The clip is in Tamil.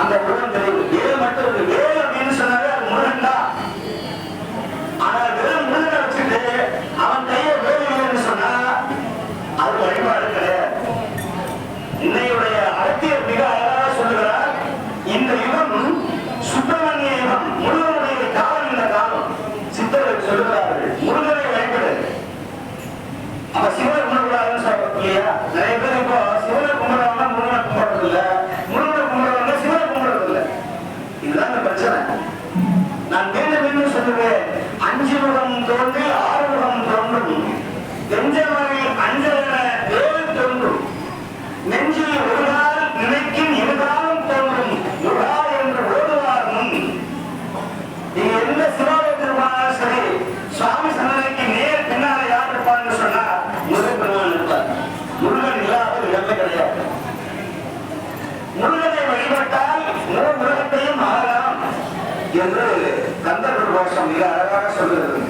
அந்த முருகன் தெரியும். வேல் மட்டும் இருக்கு. வேல் அப்படின்னு சொன்னாலே அது முருகன் தான். ஆனால் வெறும் முருகனை வச்சுட்டு அவன் கையை வேல் இல்லைன்னு சொன்னா அது வழிபாடு கிடையாது. இன்னையுடைய அரசியல் மிக அழகாக சொல்லுகிறார், இந்த யுகம் சுப்பிரமணிய யுகம், முருகனுடைய காலம். இந்த காலம் சித்தர்கள் சொல்லுகிறார்கள், முருகனை வழிபடு. அப்ப சிவனை கும்பிடக்கூடாதுன்னு சொல்றோம் இல்லையா? நிறைய பேர் இப்போ சிவனை கும்பிடுறவங்க முருகனை கும்பிடுறது இல்ல, முருகனை கும்பிடுறவங்க சிவனை கும்பிடுறது இல்ல. இதுதான் இந்த பிரச்சனை. நான் மீண்டும் மீண்டும் சொல்லுவேன், 5 முகம் தோன்றி 6 முகம் தோன்றும், நெஞ்சவரில் அஞ்சலென வேல் தோன்றும், நெஞ்சில் ஒரு நாள் நினைக்கும் இருகாலம் தோன்றும் யுகா என்று ஓடுவார் முன். நீங்க எந்த சிவாலயத்தில் போனாலும் சரி, சுவாமி சன்னதிக்கு நேர் பின்னால யார் இருப்பான்னு சொன்னா முருகன் பெருமான் இருப்பார். முருகன் இல்லாத இடமே கிடையாது. முருகனை வழிபட்டால் முருகத்தையும் ஆகலாம் என்று கந்தர் கோஷம் மிக அழகாக சொல்லுகிறது.